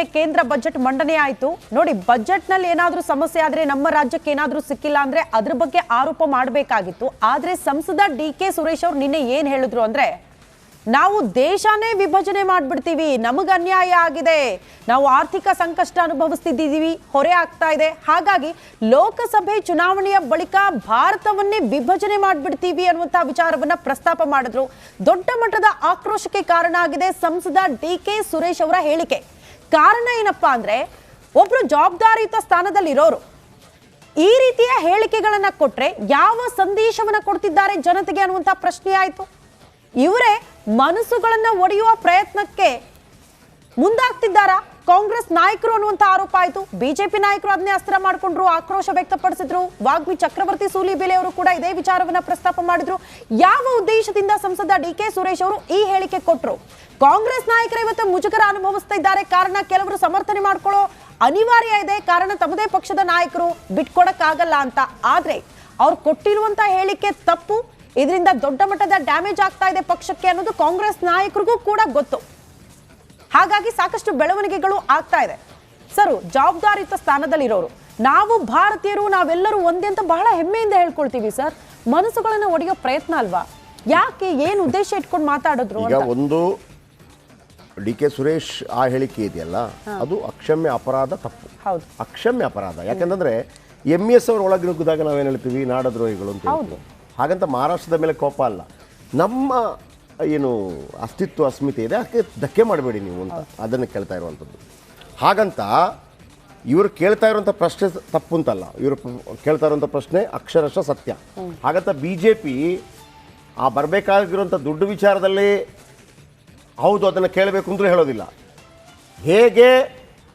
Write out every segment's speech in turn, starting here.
ನಿನ್ನೆ ಕೇಂದ್ರ ಬಜೆಟ್ ಮಂಡನೆ ಆಯಿತು ನೋಡಿ. ಬಜೆಟ್ನಲ್ಲಿ ಏನಾದರೂ ಸಮಸ್ಯೆ ಆದರೆ ನಮ್ಮ ರಾಜ್ಯಕ್ಕೆ ಏನಾದರೂ ಸಿಕ್ಕಿಲ್ಲ ಅಂದ್ರೆ ಅದ್ರ ಬಗ್ಗೆ ಆರೋಪ ಮಾಡಬೇಕಾಗಿತ್ತು. ಆದರೆ ಸಂಸದ ಡಿ.ಕೆ. ಸುರೇಶ್ ಅವರು ನಿನ್ನೆ ಏನು ಹೇಳಿದ್ರು ಅಂದ್ರೆ, ನಾವು ದೇಶನೇ ವಿಭಜನೆ ಮಾಡ್ಬಿಡ್ತೀವಿ, ನಮಗೆ ಅನ್ಯಾಯ ಆಗಿದೆ, ನಾವು ಆರ್ಥಿಕ ಸಂಕಷ್ಟ ಅನುಭವಿಸ್ತಿದ್ದೀವಿ, ಹೊರೆ ಆಗ್ತಾ ಇದೆ, ಹಾಗಾಗಿ ಲೋಕಸಭೆ ಚುನಾವಣೆಯ ಬಳಿಕ ಭಾರತವನ್ನೇ ವಿಭಜನೆ ಮಾಡ್ಬಿಡ್ತೀವಿ ಅನ್ನುವಂಥ ವಿಚಾರವನ್ನ ಪ್ರಸ್ತಾಪ ಮಾಡಿದ್ರು. ದೊಡ್ಡ ಮಟ್ಟದ ಆಕ್ರೋಶಕ್ಕೆ ಕಾರಣ ಆಗಿದೆ ಸಂಸದ ಡಿ.ಕೆ. ಸುರೇಶ್ ಅವರ ಹೇಳಿಕೆ. ಕಾರಣ ಏನಪ್ಪಾ ಅಂದ್ರೆ, ಒಬ್ರು ಜವಾಬ್ದಾರಿಯುತ ಸ್ಥಾನದಲ್ಲಿರೋರು ಈ ರೀತಿಯ ಹೇಳಿಕೆಗಳನ್ನ ಕೊಟ್ರೆ ಯಾವ ಸಂದೇಶವನ್ನ ಕೊಡ್ತಿದ್ದಾರೆ ಜನತೆಗೆ ಅನ್ನುವಂಥ ಪ್ರಶ್ನೆ ಆಯ್ತು. ಇವರೇ ಮನಸ್ಸುಗಳನ್ನ ಒಡೆಯುವ ಪ್ರಯತ್ನಕ್ಕೆ ಮುಂದಾಗ್ತಿದ್ದಾರಾ ಕಾಂಗ್ರೆಸ್ ನಾಯಕರು ಅನ್ನುವಂಥ ಆರೋಪ ಆಯಿತು. ಬಿಜೆಪಿ ನಾಯಕರು ಅದನ್ನೇ ಅಸ್ತ್ರ ಮಾಡಿಕೊಂಡ್ರು, ಆಕ್ರೋಶ ವ್ಯಕ್ತಪಡಿಸಿದ್ರು. ವಾಗ್ಮಿ ಚಕ್ರವರ್ತಿ ಸೂಲಿಬೆಲೆ ಅವರು ಕೂಡ ಇದೇ ವಿಚಾರವನ್ನ ಪ್ರಸ್ತಾಪ ಮಾಡಿದ್ರು. ಯಾವ ಉದ್ದೇಶದಿಂದ ಸಂಸದ ಡಿ.ಕೆ. ಸುರೇಶ್ ಅವರು ಈ ಹೇಳಿಕೆ ಕೊಟ್ಟರು? ಕಾಂಗ್ರೆಸ್ ನಾಯಕರು ಇವತ್ತು ಮುಜುಗರ ಅನುಭವಿಸ್ತಾ ಇದ್ದಾರೆ. ಕಾರಣ ಕೆಲವರು ಸಮರ್ಥನೆ ಮಾಡ್ಕೊಳ್ಳೋ ಅನಿವಾರ್ಯ ಇದೆ, ಕಾರಣ ತಮ್ಮದೇ ಪಕ್ಷದ ನಾಯಕರು ಬಿಟ್ಕೊಡಕ್ಕಾಗಲ್ಲ ಅಂತ. ಆದ್ರೆ ಅವ್ರು ಕೊಟ್ಟಿರುವಂತ ಹೇಳಿಕೆ ತಪ್ಪು, ಇದರಿಂದ ದೊಡ್ಡ ಮಟ್ಟದ ಡ್ಯಾಮೇಜ್ ಆಗ್ತಾ ಇದೆ ಪಕ್ಷಕ್ಕೆ ಅನ್ನೋದು ಕಾಂಗ್ರೆಸ್ ನಾಯಕರಿಗೂ ಕೂಡ ಗೊತ್ತು. ಹಾಗಾಗಿ ಸಾಕಷ್ಟು ಬೆಳವಣಿಗೆಗಳು ಆಗ್ತಾ ಇದೆ. ಸರ್, ಜವಾಬ್ದಾರಿಯುತ ಸ್ಥಾನದಲ್ಲಿರೋರು ನಾವು ಭಾರತೀಯರು, ನಾವೆಲ್ಲರೂ ಒಂದೇ ಅಂತ ಬಹಳ ಹೆಮ್ಮೆಯಿಂದ ಹೇಳ್ಕೊಳ್ತೀವಿ ಸರ್. ಮನಸ್ಸುಗಳನ್ನ ಒಡೆಯೋ ಪ್ರಯತ್ನ ಅಲ್ವಾ? ಯಾಕೆ, ಏನು ಉದ್ದೇಶ ಇಟ್ಕೊಂಡು ಮಾತಾಡಿದ್ರು? ಈಗ ಒಂದು ಡಿ.ಕೆ. ಸುರೇಶ್ ಆ ಹೇಳಿಕೆ ಇದೆಯಲ್ಲ, ಅದು ಅಕ್ಷಮ್ಯ ಅಪರಾಧ, ತಪ್ಪು, ಅಕ್ಷಮ್ಯ ಅಪರಾಧ. ಯಾಕಂದ್ರೆ MS ಅವ್ರ ಒಳಗೆ ನುಗ್ಗಿದಾಗ ನಾವೇನು ಹೇಳ್ತೀವಿ, ನಾಡದ್ರೋಹಿಗಳು ಅಂತ ಹೇಳ್ತೀವಿ. ಹಾಗಂತ ಮಹಾರಾಷ್ಟ್ರದ ಮೇಲೆ ಕೋಪ ಅಲ್ಲ, ನಮ್ಮ ಏನು ಅಸ್ತಿತ್ವ ಅಸ್ಮಿತೆ ಇದೆ ಅದಕ್ಕೆ ಧಕ್ಕೆ ಮಾಡಬೇಡಿ ನೀವು ಅಂತ ಅದನ್ನು ಕೇಳ್ತಾ ಇರುವಂಥದ್ದು. ಹಾಗಂತ ಇವರು ಕೇಳ್ತಾ ಇರುವಂಥ ಪ್ರಶ್ನೆ ತಪ್ಪು ಅಂತಲ್ಲ, ಇವರು ಕೇಳ್ತಾ ಇರುವಂಥ ಪ್ರಶ್ನೆ ಅಕ್ಷರಶಃ ಸತ್ಯ. ಹಾಗಂತ BJP ಆ ಬರಬೇಕಾಗಿರುವಂಥ ದುಡ್ಡು ವಿಚಾರದಲ್ಲಿ ಹೌದು ಅದನ್ನು ಕೇಳಬೇಕು ಅಂತಲೂ ಹೇಳೋದಿಲ್ಲ. ಹೇಗೆ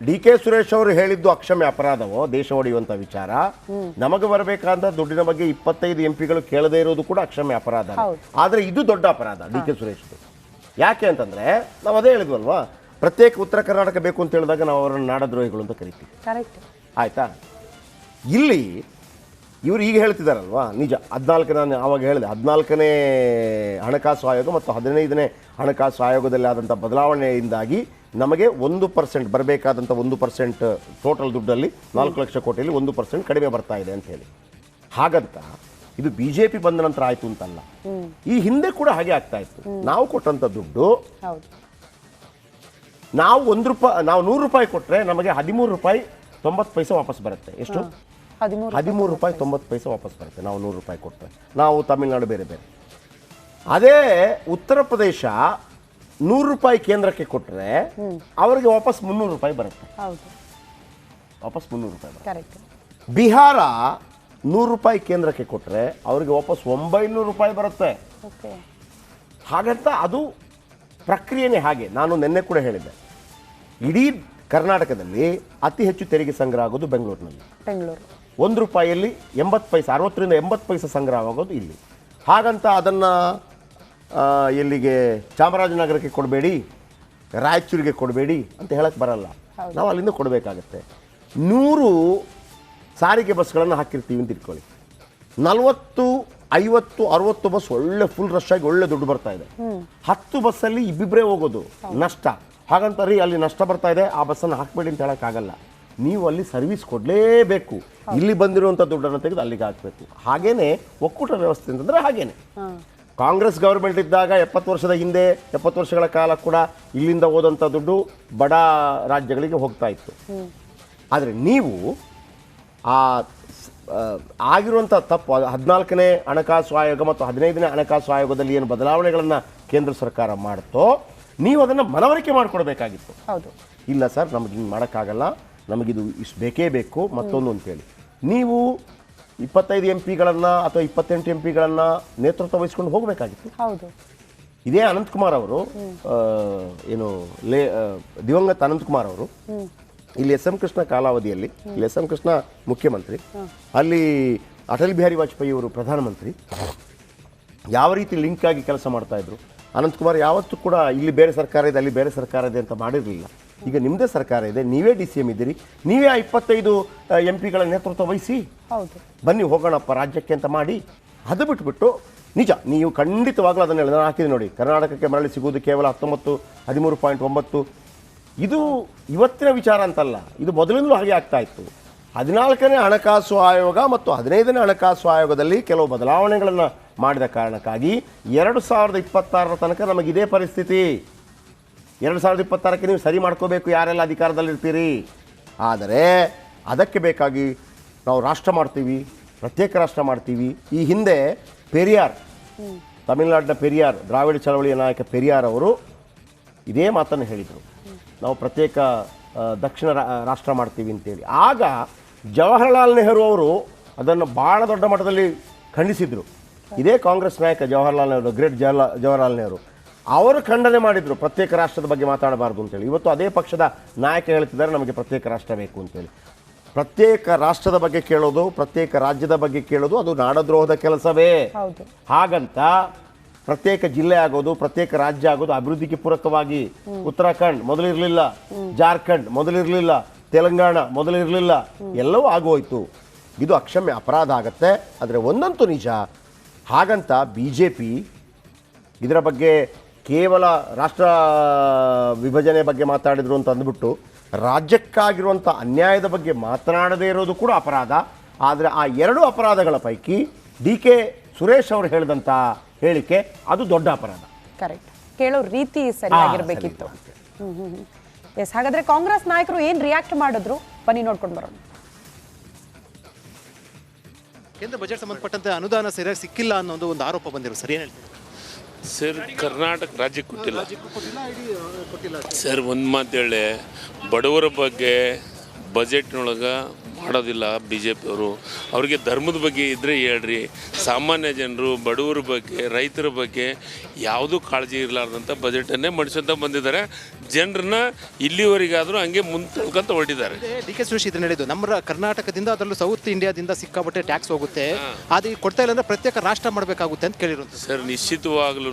ಡಿ.ಕೆ. ಸುರೇಶ್ ಅವರು ಹೇಳಿದ್ದು ಅಕ್ಷಮ್ಯ ಅಪರಾಧವೋ ದೇಶ ಒಡೆಯುವಂಥ ವಿಚಾರ, ನಮಗೆ ಬರಬೇಕಾದ ದುಡ್ಡಿನ ಬಗ್ಗೆ 25 MP ಕೇಳದೇ ಇರೋದು ಕೂಡ ಅಕ್ಷಮ್ಯ ಅಪರಾಧ. ಆದರೆ ಇದು ದೊಡ್ಡ ಅಪರಾಧ ಡಿ.ಕೆ. ಸುರೇಶ್. ಯಾಕೆ ಅಂತಂದ್ರೆ ನಾವು ಅದೇ ಹೇಳಿದ್ವಲ್ವಾ, ಪ್ರತ್ಯೇಕ ಉತ್ತರ ಕರ್ನಾಟಕ ಬೇಕು ಅಂತ ಹೇಳಿದಾಗ ನಾವು ಅವರನ್ನು ನಾಡದ್ರೋಹಿಗಳು ಅಂತ ಕರಿತೀವಿ. ಆಯ್ತಾ? ಇಲ್ಲಿ ಇವರು ಈಗ ಹೇಳ್ತಿದ್ದಾರಲ್ವಾ, ನಿಜ 14 ನಾನು ಆವಾಗ ಹೇಳಿದೆ 14ನೇ ಹಣಕಾಸು ಆಯೋಗ ಮತ್ತು 15ನೇ ಹಣಕಾಸು ಆಯೋಗದಲ್ಲಿ ಆದಂಥ ಬದಲಾವಣೆಯಿಂದಾಗಿ ನಮಗೆ 1% ಬರಬೇಕಾದಂಥ 1% ಟೋಟಲ್ ದುಡ್ಡಲ್ಲಿ 4 ಲಕ್ಷ ಕೋಟಿಯಲ್ಲಿ 1% ಕಡಿಮೆ ಬರ್ತಾ ಇದೆ ಅಂತ ಹೇಳಿ. ಹಾಗಂತ ಇದು BJP ಬಂದ ನಂತರ ಆಯ್ತು ಅಂತಲ್ಲ, ಈ ಹಿಂದೆ ಕೂಡ ಹಾಗೆ ಆಗ್ತಾ ಇತ್ತು. ನಾವು ಕೊಟ್ಟಂತ ದುಡ್ಡು ನಾವು ₹100 ಕೊಟ್ಟರೆ ನಮಗೆ ₹13.90 ವಾಪಸ್ ಬರುತ್ತೆ. ಎಷ್ಟು? ₹13.90 ವಾಪಸ್ ಬರುತ್ತೆ ನಾವು ₹100 ಕೊಟ್ಟರೆ. ನಾವು ತಮಿಳುನಾಡು ಬೇರೆ ಬೇರೆ. ಅದೇ ಉತ್ತರ ಪ್ರದೇಶ ₹100 ಕೇಂದ್ರಕ್ಕೆ ಕೊಟ್ಟರೆ ಅವರಿಗೆ ವಾಪಸ್ ₹300 ಬರುತ್ತೆ. ವಾಪಸ್ ₹300 ಬರುತ್ತೆ. ಬಿಹಾರ ₹100 ಕೇಂದ್ರಕ್ಕೆ ಕೊಟ್ಟರೆ ಅವರಿಗೆ ವಾಪಸ್ ₹900 ಬರುತ್ತೆ. ಹಾಗಂತ ಅದು ಪ್ರಕ್ರಿಯೆನೇ ಹಾಗೆ. ನಾನು ನಿನ್ನೆ ಕೂಡ ಹೇಳಿದ್ದೆ, ಇಡೀ ಕರ್ನಾಟಕದಲ್ಲಿ ಅತಿ ಹೆಚ್ಚು ತೆರಿಗೆ ಸಂಗ್ರಹ ಆಗೋದು ಬೆಂಗಳೂರಿನಲ್ಲಿ. ₹1 80 ಪೈಸೆ, 60ರಿಂದ 80 ಪೈಸೆ ಸಂಗ್ರಹ ಆಗೋದು ಇಲ್ಲಿ. ಹಾಗಂತ ಅದನ್ನು ಎಲ್ಲಿಗೆ ಚಾಮರಾಜನಗರಕ್ಕೆ ಕೊಡಬೇಡಿ, ರಾಯಚೂರಿಗೆ ಕೊಡಬೇಡಿ ಅಂತ ಹೇಳಕ್ಕೆ ಬರಲ್ಲ. ನಾವು ಅಲ್ಲಿಂದ ಕೊಡಬೇಕಾಗತ್ತೆ. 100 ಸಾರಿಗೆ ಬಸ್ಗಳನ್ನು ಹಾಕಿರ್ತೀವಿ ಅಂತ ಇಟ್ಕೊಳ್ಳಿ, 40, 50, 60 ಬಸ್ ಒಳ್ಳೆ ಫುಲ್ ರಶ್ ಆಗಿ ಒಳ್ಳೆ ದುಡ್ಡು ಬರ್ತಾ ಇದೆ. 10 ಬಸ್ಸಲ್ಲಿ ಇಬ್ಬಿಬ್ಬರೇ ಹೋಗೋದು, ನಷ್ಟ. ಹಾಗಂತ ರೀ ಅಲ್ಲಿ ನಷ್ಟ ಬರ್ತಾ ಇದೆ ಆ ಬಸ್ಸನ್ನು ಹಾಕಬೇಡಿ ಅಂತ ಹೇಳೋಕ್ಕಾಗಲ್ಲ. ನೀವು ಅಲ್ಲಿ ಸರ್ವಿಸ್ ಕೊಡಲೇಬೇಕು. ಇಲ್ಲಿ ಬಂದಿರುವಂಥ ದುಡ್ಡನ್ನು ತೆಗೆದು ಅಲ್ಲಿಗೆ ಹಾಕಬೇಕು. ಹಾಗೇನೆ ಒಕ್ಕೂಟ ವ್ಯವಸ್ಥೆ ಅಂತಂದರೆ ಹಾಗೇನೆ. ಕಾಂಗ್ರೆಸ್ ಗೌರ್ಮೆಂಟ್ ಇದ್ದಾಗ 70 ವರ್ಷದ ಹಿಂದೆ 70 ವರ್ಷಗಳ ಕಾಲ ಕೂಡ ಇಲ್ಲಿಂದ ಹೋದಂಥ ದುಡ್ಡು ಬಡ ರಾಜ್ಯಗಳಿಗೆ ಹೋಗ್ತಾ ಇತ್ತು. ಆದರೆ ನೀವು ಆಗಿರುವಂಥ ತಪ್ಪು 14ನೇ ಹಣಕಾಸು ಆಯೋಗ ಮತ್ತು 15ನೇ ಹಣಕಾಸು ಆಯೋಗದಲ್ಲಿ ಏನು ಬದಲಾವಣೆಗಳನ್ನು ಕೇಂದ್ರ ಸರ್ಕಾರ ಮಾಡುತ್ತೋ ನೀವು ಅದನ್ನು ಮನವರಿಕೆ ಮಾಡಿಕೊಡ್ಬೇಕಾಗಿತ್ತು. ಇಲ್ಲ ಸರ್, ನಮಗೆ ಹಿಂಗೆ ಮಾಡೋಕ್ಕಾಗಲ್ಲ, ನಮಗಿದು ಇಷ್ಟು ಬೇಕೇ ಬೇಕು ಮತ್ತೊಂದು ಅಂತೇಳಿ ನೀವು 25 MP ಅಥವಾ 28 MP ನೇತೃತ್ವ ವಹಿಸ್ಕೊಂಡು ಹೋಗಬೇಕಾಗಿತ್ತು. ಇದೇ ಅನಂತಕುಮಾರ್ ಅವರು, ಏನು ದಿವಂಗತ ಅನಂತಕುಮಾರ್ ಅವರು ಇಲ್ಲಿ SM ಕೃಷ್ಣ ಕಾಲಾವಧಿಯಲ್ಲಿ, ಇಲ್ಲಿ SM ಕೃಷ್ಣ ಮುಖ್ಯಮಂತ್ರಿ, ಅಲ್ಲಿ ಅಟಲ್ ಬಿಹಾರಿ ವಾಜಪೇಯಿ ಅವರು ಪ್ರಧಾನಮಂತ್ರಿ, ಯಾವ ರೀತಿ ಲಿಂಕ್ ಆಗಿ ಕೆಲಸ ಮಾಡ್ತಾ ಇದ್ರು. ಅನಂತಕುಮಾರ್ ಯಾವತ್ತೂ ಕೂಡ ಇಲ್ಲಿ ಬೇರೆ ಸರ್ಕಾರ ಇದೆ ಅಲ್ಲಿ ಬೇರೆ ಸರ್ಕಾರ ಇದೆ ಅಂತ ಮಾಡಿರಲಿಲ್ಲ. ಈಗ ನಿಮ್ಮದೇ ಸರ್ಕಾರ ಇದೆ, ನೀವೇ DCM ಇದ್ದೀರಿ, ನೀವೇ 25 MP ನೇತೃತ್ವ ವಹಿಸಿ ಬನ್ನಿ ಹೋಗೋಣಪ್ಪ ರಾಜ್ಯಕ್ಕೆ ಅಂತ ಮಾಡಿ. ಅದು ಬಿಟ್ಬಿಟ್ಟು ನಿಜ ನೀವು ಖಂಡಿತವಾಗ್ಲೂ ಅದನ್ನು ನಾನು ಹಾಕಿದೆ ನೋಡಿ, ಕರ್ನಾಟಕಕ್ಕೆ ಮರಳಿ ಸಿಗುವುದು ಕೇವಲ 13.9 ಇದು ಇವತ್ತಿನ ವಿಚಾರ ಅಂತಲ್ಲ, ಇದು ಮೊದಲಿಂದಲೂ ಹಾಗೆ ಆಗ್ತಾ ಇತ್ತು. 14ನೇ ಹಣಕಾಸು ಆಯೋಗ ಮತ್ತು 15ನೇ ಹಣಕಾಸು ಆಯೋಗದಲ್ಲಿ ಕೆಲವು ಬದಲಾವಣೆಗಳನ್ನು ಮಾಡಿದ ಕಾರಣಕ್ಕಾಗಿ 2026 ತನಕ ನಮಗಿದೇ ಪರಿಸ್ಥಿತಿ. 2026ಕ್ಕೆ ನೀವು ಸರಿ ಮಾಡ್ಕೋಬೇಕು ಯಾರೆಲ್ಲ ಅಧಿಕಾರದಲ್ಲಿರ್ತೀರಿ. ಆದರೆ ಅದಕ್ಕೆ ಬೇಕಾಗಿ ನಾವು ರಾಷ್ಟ್ರ ಮಾಡ್ತೀವಿ, ಪ್ರತ್ಯೇಕ ರಾಷ್ಟ್ರ ಮಾಡ್ತೀವಿ. ಈ ಹಿಂದೆ ಪೆರಿಯಾರ್, ತಮಿಳುನಾಡಿನ ಪೆರಿಯಾರ್, ದ್ರಾವಿಡ ಚಳವಳಿಯ ನಾಯಕ ಪೆರಿಯಾರ್ ಅವರು ಇದೇ ಮಾತನ್ನು ಹೇಳಿದರು, ನಾವು ಪ್ರತ್ಯೇಕ ದಕ್ಷಿಣ ರಾಷ್ಟ್ರ ಮಾಡ್ತೀವಿ ಅಂತೇಳಿ. ಆಗ ಜವಾಹರಲಾಲ್ ನೆಹರು ಅವರು ಅದನ್ನು ಭಾಳ ದೊಡ್ಡ ಮಟ್ಟದಲ್ಲಿ ಖಂಡಿಸಿದರು. ಇದೇ ಕಾಂಗ್ರೆಸ್ ನಾಯಕ ಜವಾಹರಲಾಲ್ ನೆಹರು, ಗ್ರೇಟ್ ಜವಾಹರಲಾಲ್ ನೆಹರು, ಅವರು ಖಂಡನೆ ಮಾಡಿದರು ಪ್ರತ್ಯೇಕ ರಾಷ್ಟ್ರದ ಬಗ್ಗೆ ಮಾತಾಡಬಾರ್ದು ಅಂತೇಳಿ. ಇವತ್ತು ಅದೇ ಪಕ್ಷದ ನಾಯಕ ಹೇಳ್ತಿದ್ದಾರೆ ನಮಗೆ ಪ್ರತ್ಯೇಕ ರಾಷ್ಟ್ರ ಬೇಕು ಅಂತೇಳಿ. ಪ್ರತ್ಯೇಕ ರಾಷ್ಟ್ರದ ಬಗ್ಗೆ ಕೇಳೋದು, ಪ್ರತ್ಯೇಕ ರಾಜ್ಯದ ಬಗ್ಗೆ ಕೇಳೋದು ಅದು ನಾಡದ್ರೋಹದ ಕೆಲಸವೇ. ಹಾಗಂತ ಪ್ರತ್ಯೇಕ ಜಿಲ್ಲೆ ಆಗೋದು, ಪ್ರತ್ಯೇಕ ರಾಜ್ಯ ಆಗೋದು ಅಭಿವೃದ್ಧಿಗೆ ಪೂರಕವಾಗಿ. ಉತ್ತರಾಖಂಡ್ ಮೊದಲಿರಲಿಲ್ಲ, ಜಾರ್ಖಂಡ್ ಮೊದಲಿರಲಿಲ್ಲ, ತೆಲಂಗಾಣ ಮೊದಲಿರಲಿಲ್ಲ, ಎಲ್ಲವೂ ಆಗೋಯ್ತು. ಇದು ಅಕ್ಷಮ್ಯ ಅಪರಾಧ ಆಗತ್ತೆ. ಆದರೆ ಒಂದಂತೂ ನಿಜ, ಹಾಗಂತ BJP ಇದರ ಬಗ್ಗೆ ಕೇವಲ ರಾಷ್ಟ್ರ ವಿಭಜನೆ ಬಗ್ಗೆ ಮಾತಾಡಿದ್ರು ಅಂತ ಅಂದ್ಬಿಟ್ಟು ರಾಜ್ಯಕ್ಕಾಗಿರುವಂಥ ಅನ್ಯಾಯದ ಬಗ್ಗೆ ಮಾತನಾಡದೇ ಇರೋದು ಕೂಡ ಅಪರಾಧ. ಆದರೆ ಆ ಎರಡು ಅಪರಾಧಗಳ ಪೈಕಿ DK ಸುರೇಶ್ ಅವರು ಹೇಳಿದಂಥ ಹೇಳಿಕೆ ಅದು ದೊಡ್ಡ ಅಪರಾಧ. ಕರೆಕ್ಟ್, ಕೇಳೋ ರೀತಿ ಸರಿಯಾಗಿರ್ಬೇಕಿತ್ತು. ಎಸ್, ಹಾಗಾದ್ರೆ ಕಾಂಗ್ರೆಸ್ ನಾಯಕರು ಏನ್ ರಿಯಾಕ್ಟ್ ಮಾಡಿದ್ರು ಬನ್ನಿ ನೋಡ್ಕೊಂಡು ಬರೋಣ. ಕೇಂದ್ರ ಬಜೆಟ್ ಸಂಬಂಧಪಟ್ಟಂತೆ ಅನುದಾನ ಸರಿಯಾಗಿ ಸಿಕ್ಕಿಲ್ಲ ಅನ್ನೋದು ಒಂದು ಆರೋಪ ಬಂದಿರೋ, ಸರಿ ಏನು ಹೇಳ್ತೀವಿ ಸರ್? ಕರ್ನಾಟಕ ರಾಜ್ಯಕ್ಕೆ ಕೊಟ್ಟಿಲ್ಲ ಸರ್. ಒಂದು ಮಾತು ಹೇಳಿ, ಬಡವರ ಬಗ್ಗೆ ಬಜೆಟ್ನೊಳಗೆ ಮಾಡೋದಿಲ್ಲ BJP ಅವರು. ಅವರಿಗೆ ಧರ್ಮದ ಬಗ್ಗೆ ಇದ್ದರೆ ಹೇಳ್ರಿ, ಸಾಮಾನ್ಯ ಜನರು, ಬಡವರ ಬಗ್ಗೆ, ರೈತರ ಬಗ್ಗೆ ಯಾವುದೂ ಕಾಳಜಿ ಇರಲಾರ್ದಂಥ ಬಜೆಟನ್ನೇ ಮಂಡಿಸೋಂತ ಬಂದಿದ್ದಾರೆ. ಜನರನ್ನ ಇಲ್ಲಿವರೆಗಾದರೂ ಹಂಗೆ ಮುಂತುಳ್ಕೊಂತ ಹೊರಟಿದ್ದಾರೆ. DK ಸುರೇಶ್ ಇದನ್ನ ಹೇಳಿದ್ದು, ನಮ್ಮ ಕರ್ನಾಟಕದಿಂದ ಅದರಲ್ಲೂ ಸೌತ್ ಇಂಡಿಯಾದಿಂದ ಸಿಕ್ಕಾಪಟ್ಟೆ ಟ್ಯಾಕ್ಸ್ ಹೋಗುತ್ತೆ, ಅದು ಈಗ ಕೊಡ್ತಾ ಇಲ್ಲ ಅಂದ್ರೆ ಪ್ರತ್ಯೇಕ ರಾಷ್ಟ್ರ ಮಾಡಬೇಕಾಗುತ್ತೆ ಅಂತ ಕೇಳಿರುವಂಥ. ಸರ್, ನಿಶ್ಚಿತವಾಗ್ಲೂ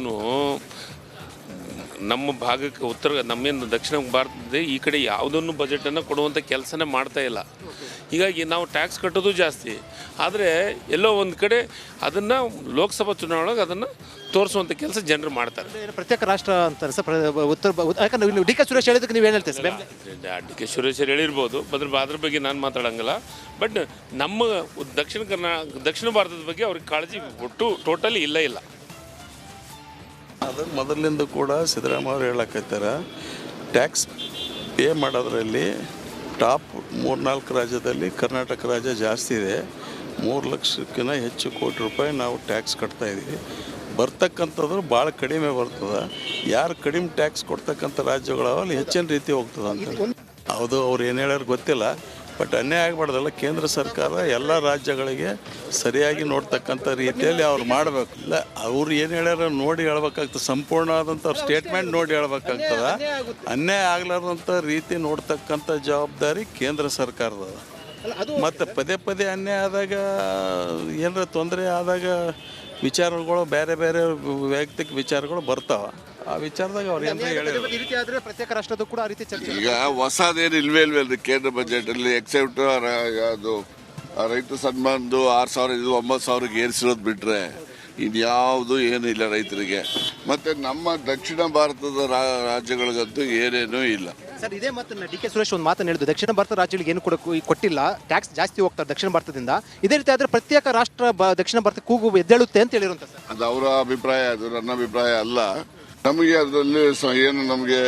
ನಮ್ಮ ಭಾಗಕ್ಕೆ ನಮ್ಮೇನು ದಕ್ಷಿಣ ಭಾರತದ ಈ ಕಡೆ ಯಾವುದನ್ನು ಬಜೆಟನ್ನು ಕೊಡುವಂಥ ಕೆಲಸನೇ ಮಾಡ್ತಾ ಇಲ್ಲ. ಹೀಗಾಗಿ ನಾವು ಟ್ಯಾಕ್ಸ್ ಕಟ್ಟೋದು ಜಾಸ್ತಿ, ಆದರೆ ಎಲ್ಲೋ ಒಂದು ಕಡೆ ಅದನ್ನು ಲೋಕಸಭಾ ಚುನಾವಣೆಗೆ ಅದನ್ನು ತೋರಿಸುವಂಥ ಕೆಲಸ ಜನರು ಮಾಡ್ತಾರೆ. ಪ್ರತ್ಯೇಕ ರಾಷ್ಟ್ರ ಅಂತಾರೆ ಸರ್ ಯಾಕಂದ್ರೆ DK ಸುರೇಶ್ ಹೇಳಿದಕ್ಕೆ ನೀವು ಏನು ಹೇಳ್ತೀರಿ ಸರ್? DK ಸುರೇಶ್ ಹೇಳಿರ್ಬೋದು, ಅದ್ರ ಬಗ್ಗೆ ನಾನು ಮಾತಾಡೋಂಗಿಲ್ಲ. ಬಟ್ ನಮ್ಮ ದಕ್ಷಿಣ ಭಾರತದ ಬಗ್ಗೆ ಅವ್ರಿಗೆ ಕಾಳಜಿ ಒಟ್ಟು ಟೋಟಲಿ ಇಲ್ಲ. ಅದು ಮೊದಲಿಂದ ಕೂಡ ಸಿದ್ದರಾಮಯ್ಯ ಅವರು ಹೇಳಕತ್ತಾರ, ಟ್ಯಾಕ್ಸ್ ಪೇ ಮಾಡೋದ್ರಲ್ಲಿ ಟಾಪ್ 3-4 ರಾಜ್ಯದಲ್ಲಿ ಕರ್ನಾಟಕ ರಾಜ್ಯ ಜಾಸ್ತಿ ಇದೆ. 3 ಲಕ್ಷಕ್ಕಿಂತ ಹೆಚ್ಚು ಕೋಟಿ ರೂಪಾಯಿ ನಾವು ಟ್ಯಾಕ್ಸ್ ಕಟ್ತಾಯಿದ್ದೀವಿ. ಬರ್ತಕ್ಕಂಥದ್ದು ಭಾಳ ಕಡಿಮೆ ಬರ್ತದೆ. ಯಾರು ಕಡಿಮೆ ಟ್ಯಾಕ್ಸ್ ಕೊಡ್ತಕ್ಕಂಥ ರಾಜ್ಯಗಳವಲ್ಲಿ ಹೆಚ್ಚಿನ ರೀತಿ ಹೋಗ್ತದೆ ಅಂತ. ಹೌದು, ಅವ್ರು ಏನು ಹೇಳ್ಯಾರ ಗೊತ್ತಿಲ್ಲ, ಬಟ್ ಅನ್ಯಾಯ ಆಗಬಾರ್ದಲ್ಲ. ಕೇಂದ್ರ ಸರ್ಕಾರ ಎಲ್ಲ ರಾಜ್ಯಗಳಿಗೆ ಸರಿಯಾಗಿ ನೋಡ್ತಕ್ಕಂಥ ರೀತಿಯಲ್ಲಿ ಅವ್ರು ಮಾಡಬೇಕು. ಇಲ್ಲ, ಅವ್ರು ಏನು ಹೇಳ್ಯಾರ ನೋಡಿ ಹೇಳ್ಬೇಕಾಗ್ತದೆ, ಸಂಪೂರ್ಣವಾದಂಥ ಅವ್ರ ಸ್ಟೇಟ್ಮೆಂಟ್ ನೋಡಿ ಹೇಳ್ಬೇಕಾಗ್ತದೆ. ಅನ್ಯಾಯ ಆಗಲಾರ್ದಂಥ ರೀತಿ ನೋಡ್ತಕ್ಕಂಥ ಜವಾಬ್ದಾರಿ ಕೇಂದ್ರ ಸರ್ಕಾರದ. ಮತ್ತು ಪದೇ ಅನ್ಯಾಯ ಆದಾಗ, ಏನಾರ ತೊಂದರೆ ಆದಾಗ ವಿಚಾರಗಳು ಬೇರೆ ವೈಯಕ್ತಿಕ ವಿಚಾರಗಳು ಬರ್ತಾವೆ. ಆ ವಿಚಾರದಾಗ ಅವ್ರು ಏನು ಹೇಳಿದ್ರು, ಪ್ರತ್ಯೇಕ ರಾಷ್ಟ್ರದ ಕೂಡ ಆ ರೀತಿ ಚರ್ಚೆ. ಈಗ ಹೊಸದೇನು ಇಲ್ವೇ ಕೇಂದ್ರ ಬಜೆಟಲ್ಲಿ ಎಕ್ಸೆಪ್ಟ್ ಅದು ರೈತ ಸನ್ಮಾನದ್ದು 6,000 ಇದು 9,000ಗೆ ಏರಿಸಿರೋದು ಬಿಟ್ಟರೆ ಇನ್ಯಾವುದು ಏನಿಲ್ಲ ರೈತರಿಗೆ. ಮತ್ತು ನಮ್ಮ ದಕ್ಷಿಣ ಭಾರತದ ರಾಜ್ಯಗಳಿಗಂತೂ ಏನೇನೂ ಇಲ್ಲ ಸರ್. ಇದೇ ಮಾತನ್ನ DK ಸುರೇಶ್ ಒಂದು ಮಾತನ್ನು ಹೇಳಿದ್ದು, ದಕ್ಷಿಣ ಭಾರತ ರಾಜ್ಯಗಳಿಗೆ ಏನು ಕೊಟ್ಟಿಲ್ಲ, ಟ್ಯಾಕ್ಸ್ ಜಾಸ್ತಿ ಹೋಗ್ತಾರೆ ದಕ್ಷಿಣ ಭಾರತದಿಂದ. ಇದೇ ರೀತಿ ಆದರೆ ಪ್ರತ್ಯೇಕ ರಾಷ್ಟ್ರ ದಕ್ಷಿಣ ಭಾರತ ಕೂಗು ಎದ್ದೇಳುತ್ತೆ ಅಂತ ಹೇಳಿರುವಂಥ ಸರ್. ಅದು ಅವರ ಅಭಿಪ್ರಾಯ, ಅದು ನನ್ನ ಅಭಿಪ್ರಾಯ ಅಲ್ಲ. ನಮಗೆ ಅದರಲ್ಲಿ ಏನು ನಮಗೆ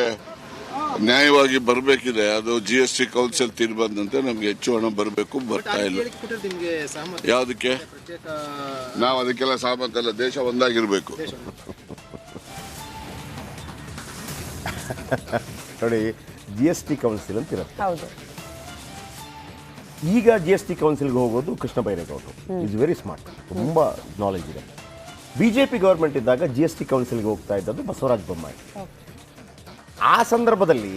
ನ್ಯಾಯವಾಗಿ ಬರಬೇಕಿದೆ, ಅದು GST ಕೌನ್ಸಿಲ್ ತೀರ್ಮಾನದಂತೆ ನಮಗೆ ಹೆಚ್ಚು ಹಣ ಬರಬೇಕು, ಬರ್ತಾ ಇಲ್ಲ. ಯಾವುದಕ್ಕೆ ನಾವು ಅದಕ್ಕೆಲ್ಲ ಸಹಮತಲ್ಲ, ದೇಶ ಒಂದಾಗಿರ್ಬೇಕು. ನೋಡಿ, GST ಕೌನ್ಸಿಲ್ ಅಂತ ಇರುತ್ತೆ. ಈಗ GST ಕೌನ್ಸಿಲ್ಗೆ ಹೋಗೋದು ಕೃಷ್ಣ ಬೈರೇಗೌಡರು. ಇಸ್ ವೆರಿ ಸ್ಮಾರ್ಟ್, ತುಂಬ ನಾಲೆಜ್ ಇದೆ. BJP ಗೌರ್ಮೆಂಟ್ ಇದ್ದಾಗ GST ಕೌನ್ಸಿಲ್ಗೆ ಹೋಗ್ತಾ ಇದ್ದದ್ದು ಬಸವರಾಜ ಬೊಮ್ಮಾಯಿ. ಆ ಸಂದರ್ಭದಲ್ಲಿ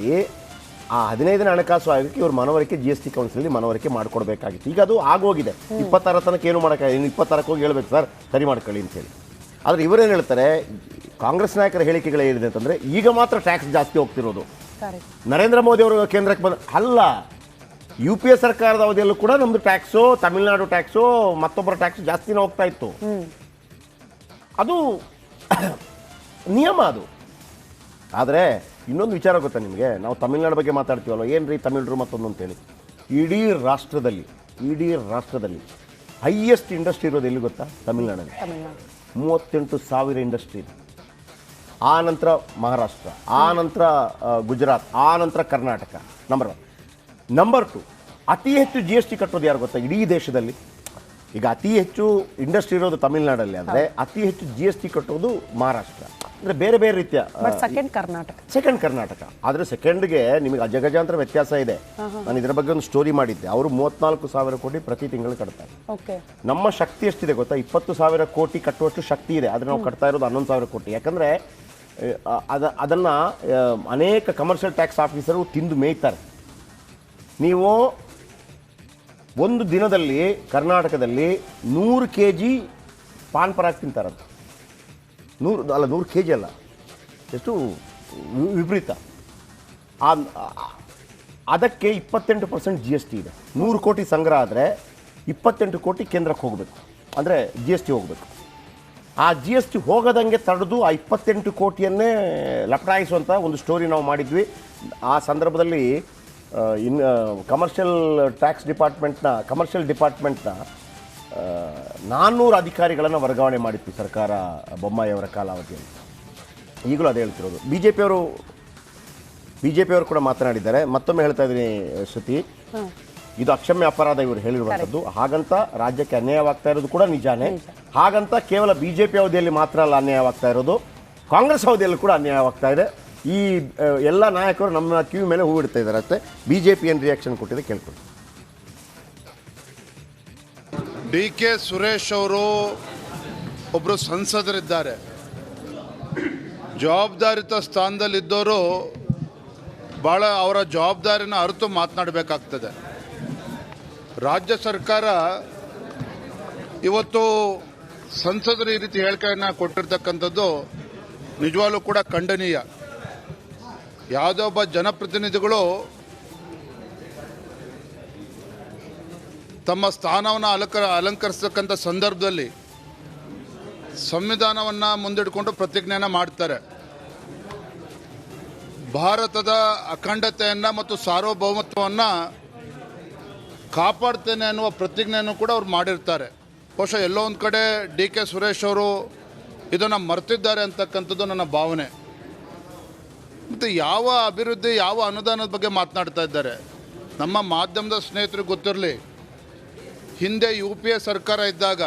ಆ 15ನೇ ಹಣಕಾಸು ಆಯೋಗಕ್ಕೆ ಇವರು ಮನವರಿಕೆ GST ಕೌನ್ಸಿಲ್ ಮನವರಿಕೆ ಮಾಡಿಕೊಡ್ಬೇಕಾಗಿತ್ತು. ಈಗ ಅದು ಆಗೋಗಿದೆ. 26 ತನಕ ಏನು ಮಾಡೋಕ್ಕಾಗ, ಇನ್ನು 26ಕ್ಕೆ ಹೋಗಿ ಹೇಳ್ಬೇಕು ಸರ್ ಸರಿ ಮಾಡ್ಕೊಳ್ಳಿ ಅಂತೇಳಿ. ಆದರೆ ಇವರೇನು ಹೇಳ್ತಾರೆ, ಕಾಂಗ್ರೆಸ್ ನಾಯಕರ ಹೇಳಿಕೆಗಳೇನಿದೆ ಅಂತಂದರೆ ಈಗ ಮಾತ್ರ ಟ್ಯಾಕ್ಸ್ ಜಾಸ್ತಿ ಹೋಗ್ತಿರೋದು. ನರೇಂದ್ರ ಮೋದಿ ಅವರು ಕೇಂದ್ರಕ್ಕೆ ಅಲ್ಲ, UPA ಸರ್ಕಾರದ ಅವಧಿಯಲ್ಲೂ ಕೂಡ ನಮ್ಮದು ಟ್ಯಾಕ್ಸು, ತಮಿಳುನಾಡು ಟ್ಯಾಕ್ಸು, ಮತ್ತೊಬ್ಬರ ಟ್ಯಾಕ್ಸು ಜಾಸ್ತಿನೇ ಹೋಗ್ತಾ ಇತ್ತು. ಅದು ನಿಯಮ ಅದು. ಆದರೆ ಇನ್ನೊಂದು ವಿಚಾರ ಗೊತ್ತಾ ನಿಮಗೆ, ನಾವು ತಮಿಳ್ನಾಡು ಬಗ್ಗೆ ಮಾತಾಡ್ತೀವಲ್ಲ, ಏನು ರೀ ತಮಿಳರು ಮತ್ತೊಂದು ಅಂತೇಳಿ, ಇಡೀ ರಾಷ್ಟ್ರದಲ್ಲಿ ಹೈಯೆಸ್ಟ್ ಇಂಡಸ್ಟ್ರಿ ಇರೋದು ಎಲ್ಲಿ ಗೊತ್ತಾ? ತಮಿಳ್ನಾಡಲ್ಲಿ 38,000 ಇಂಡಸ್ಟ್ರಿ ಇದೆ. ಆ ನಂತರ ಮಹಾರಾಷ್ಟ್ರ, ಆ ನಂತರ ಗುಜರಾತ್, ಆ ನಂತರ ಕರ್ನಾಟಕ ನಂಬರ್ 1. ನಂಬರ್ 2, ಅತಿ ಹೆಚ್ಚು GST ಕಟ್ಟೋದು ಯಾರು ಗೊತ್ತಾ ಇಡೀ ದೇಶದಲ್ಲಿ? ಈಗ ಅತಿ ಹೆಚ್ಚು ಇಂಡಸ್ಟ್ರಿ ಇರೋದು ತಮಿಳ್ನಾಡಲ್ಲಿ, ಅಂದರೆ ಅತಿ ಹೆಚ್ಚು GST ಕಟ್ಟೋದು ಮಹಾರಾಷ್ಟ್ರ. ಅಂದರೆ ಬೇರೆ ಬೇರೆ ರೀತಿಯ ಸೆಕೆಂಡ್ ಕರ್ನಾಟಕ. ಆದರೆ ಸೆಕೆಂಡ್ಗೆ ನಿಮಗೆ ಅಜಗಜಾಂತರ ವ್ಯತ್ಯಾಸ ಇದೆ. ನಾನು ಇದರ ಬಗ್ಗೆ ಒಂದು ಸ್ಟೋರಿ ಮಾಡಿದ್ದೆ. ಅವರು 34,000 ಕೋಟಿ ಪ್ರತಿ ತಿಂಗಳು ಕಟ್ತಾರೆ. ನಮ್ಮ ಶಕ್ತಿ ಎಷ್ಟಿದೆ ಗೊತ್ತಾ? 20,000 ಕೋಟಿ ಕಟ್ಟುವಷ್ಟು ಶಕ್ತಿ ಇದೆ, ಆದರೆ ನಾವು ಕಟ್ತಾ ಇರೋದು 11,000 ಕೋಟಿ. ಯಾಕಂದರೆ ಅದನ್ನು ಅನೇಕ ಕಮರ್ಷಿಯಲ್ ಟ್ಯಾಕ್ಸ್ ಆಫೀಸರು ತಿಂದು ಮೇಯ್ತಾರೆ. ನೀವು ಒಂದು ದಿನದಲ್ಲಿ ಕರ್ನಾಟಕದಲ್ಲಿ 100 kg ಪಾನ್ ಪರಾಗ್ ತಿಂತಾರಂತ. 100 kg ಅಲ್ಲ, ಎಷ್ಟು ವಿಪರೀತ. ಅದಕ್ಕೆ 28% GST ಇದೆ. 100 ಕೋಟಿ ಸಂಗ್ರಹ ಆದರೆ 28 ಕೋಟಿ ಕೇಂದ್ರಕ್ಕೆ ಹೋಗಬೇಕು, ಅಂದರೆ GST ಹೋಗಬೇಕು. ಆ GST ಹೋಗದಂಗೆ ತಡೆದು ಆ 28 ಕೋಟಿಯನ್ನೇ ಲಪಟಾಯಿಸುವಂಥ ಒಂದು ಸ್ಟೋರಿ ನಾವು ಮಾಡಿದ್ವಿ. ಆ ಸಂದರ್ಭದಲ್ಲಿ ಕಮರ್ಷಿಯಲ್ ಡಿಪಾರ್ಟ್ಮೆಂಟ್ನ 400 ಅಧಿಕಾರಿಗಳನ್ನು ವರ್ಗಾವಣೆ ಮಾಡಿತ್ತು ಸರ್ಕಾರ ಬೊಮ್ಮಾಯಿಯವರ ಕಾಲಾವಧಿಯಲ್ಲಿ. ಈಗಲೂ ಅದೇ ಹೇಳ್ತಿರೋದು. ಬಿ ಜೆ ಪಿಯವರು ಕೂಡ ಮಾತನಾಡಿದ್ದಾರೆ. ಮತ್ತೊಮ್ಮೆ ಹೇಳ್ತಾ ಇದ್ದೀನಿ ಶ್ರುತಿ, ಇದು ಅಕ್ಷಮ್ಯ ಅಪರಾಧ ಇವರು ಹೇಳಿರುವಂಥದ್ದು. ಹಾಗಂತ ರಾಜ್ಯಕ್ಕೆ ಅನ್ಯಾಯವಾಗ್ತಾ ಇರೋದು ಕೂಡ ನಿಜಾನೇ. ಹಾಗಂತ ಕೇವಲ BJP ಅವಧಿಯಲ್ಲಿ ಮಾತ್ರ ಅಲ್ಲ ಅನ್ಯಾಯವಾಗ್ತಾ ಇರೋದು, ಕಾಂಗ್ರೆಸ್ ಅವಧಿಯಲ್ಲೂ ಕೂಡ ಅನ್ಯಾಯವಾಗ್ತಾ ಇದೆ. ಈ ಎಲ್ಲ ನಾಯಕರು ನಮ್ಮ ಕಿವಿ ಮೇಲೆ ಹೂ ಇಡ್ತಾ ಇದ್ದಾರೆ ಅಷ್ಟೇ. BJP ಏನು ರಿಯಾಕ್ಷನ್ ಕೊಟ್ಟಿದೆ ಕೇಳ್ಕೊಳ್ಳಿ. DK ಸುರೇಶ್ ಅವರು ಒಬ್ಬರು ಸಂಸದರಿದ್ದಾರೆ, ಜವಾಬ್ದಾರಿತ ಸ್ಥಾನದಲ್ಲಿದ್ದವರು ಭಾಳ ಅವರ ಜವಾಬ್ದಾರಿನ ಅರಿತು ಮಾತನಾಡಬೇಕಾಗ್ತದೆ. ರಾಜ್ಯ ಸರ್ಕಾರ ಇವತ್ತು ಸಂಸದರು ಈ ರೀತಿ ಹೇಳಿಕೆಯನ್ನು ಕೊಟ್ಟಿರ್ತಕ್ಕಂಥದ್ದು ನಿಜವಾಗ್ಲೂ ಕೂಡ ಖಂಡನೀಯ. ಯಾವುದೇ ಒಬ್ಬ ಜನಪ್ರತಿನಿಧಿಗಳು ತಮ್ಮ ಸ್ಥಾನವನ್ನು ಅಲಂಕರಿಸ್ತಕ್ಕಂಥ ಸಂದರ್ಭದಲ್ಲಿ ಸಂವಿಧಾನವನ್ನು ಮುಂದಿಟ್ಕೊಂಡು ಪ್ರತಿಜ್ಞೆಯನ್ನು ಮಾಡ್ತಾರೆ. ಭಾರತದ ಅಖಂಡತೆಯನ್ನು ಮತ್ತು ಸಾರ್ವಭೌಮತ್ವವನ್ನು ಕಾಪಾಡ್ತೇನೆ ಅನ್ನುವ ಪ್ರತಿಜ್ಞೆಯನ್ನು ಕೂಡ ಅವ್ರು ಮಾಡಿರ್ತಾರೆ. ಬಹುಶಃ ಎಲ್ಲೋ ಒಂದು ಕಡೆ DK ಸುರೇಶ್ ಅವರು ಇದನ್ನು ಮರೆತಿದ್ದಾರೆ ಅಂತಕ್ಕಂಥದ್ದು ನನ್ನ ಭಾವನೆ. ಮತ್ತು ಯಾವ ಅಭಿವೃದ್ಧಿ, ಯಾವ ಅನುದಾನದ ಬಗ್ಗೆ ಮಾತನಾಡ್ತಾ ಇದ್ದಾರೆ? ನಮ್ಮ ಮಾಧ್ಯಮದ ಸ್ನೇಹಿತರಿಗೆ ಗೊತ್ತಿರಲಿ, ಹಿಂದೆ UPA ಸರ್ಕಾರ ಇದ್ದಾಗ,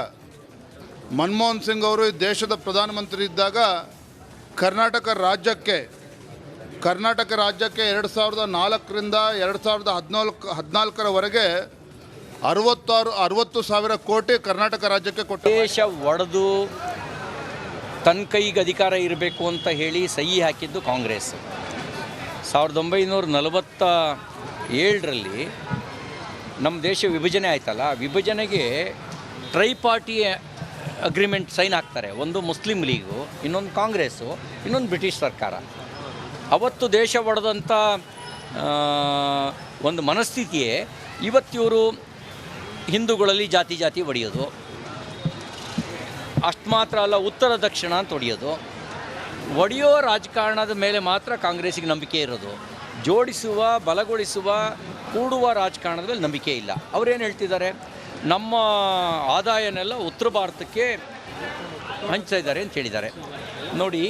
ಮನಮೋಹನ್ ಸಿಂಗ್ ಅವರು ಈ ದೇಶದ ಪ್ರಧಾನಮಂತ್ರಿ ಇದ್ದಾಗ ಕರ್ನಾಟಕ ರಾಜ್ಯಕ್ಕೆ 2004ರಿಂದ 2014ರವರೆಗೆ 60,000 ಕೋಟಿ ಕರ್ನಾಟಕ ರಾಜ್ಯಕ್ಕೆ ಕೊಟ್ಟು ದೇಶ ಒಡೆದು ತನ್ನ ಕೈಗೆ ಅಧಿಕಾರ ಇರಬೇಕು ಅಂತ ಹೇಳಿ ಸಹಿ ಹಾಕಿದ್ದು ಕಾಂಗ್ರೆಸ್. 1947ರಲ್ಲಿ ನಮ್ಮ ದೇಶ ವಿಭಜನೆ ಆಯ್ತಲ್ಲ, ವಿಭಜನೆಗೆ ಟ್ರೈಪಾರ್ಟಿ ಅಗ್ರಿಮೆಂಟ್ ಸೈನ್ ಹಾಕ್ತಾರೆ. ಒಂದು ಮುಸ್ಲಿಂ ಲೀಗು, ಇನ್ನೊಂದು ಕಾಂಗ್ರೆಸ್ಸು, ಇನ್ನೊಂದು ಬ್ರಿಟಿಷ್ ಸರ್ಕಾರ. ಅವತ್ತು ದೇಶ ಒಡೆದಂಥ ಒಂದು ಮನಸ್ಥಿತಿಯೇ ಇವತ್ತಿವರು ಹಿಂದೂಗಳಲ್ಲಿ ಜಾತಿ ಒಡೆಯೋದು. ಅಷ್ಟು ಮಾತ್ರ ಅಲ್ಲ, ಉತ್ತರ ದಕ್ಷಿಣ ಅಂತ ಒಡೆಯೋ ರಾಜಕಾರಣದ ಮೇಲೆ ಮಾತ್ರ ಕಾಂಗ್ರೆಸ್ಸಿಗೆ ನಂಬಿಕೆ ಇರೋದು. ಜೋಡಿಸುವ, ಬಲಗೊಳಿಸುವ, ಕೂಡುವ ರಾಜಕಾರಣದ ಮೇಲೆ ನಂಬಿಕೆ ಇಲ್ಲ. ಅವರೇನು ಹೇಳ್ತಿದ್ದಾರೆ, ನಮ್ಮ ಆದಾಯನೆಲ್ಲ ಉತ್ತರ ಭಾರತಕ್ಕೆ ಹಂಚ್ತಾ ಇದ್ದಾರೆ ಅಂತ ಹೇಳಿದ್ದಾರೆ. ನೋಡಿ,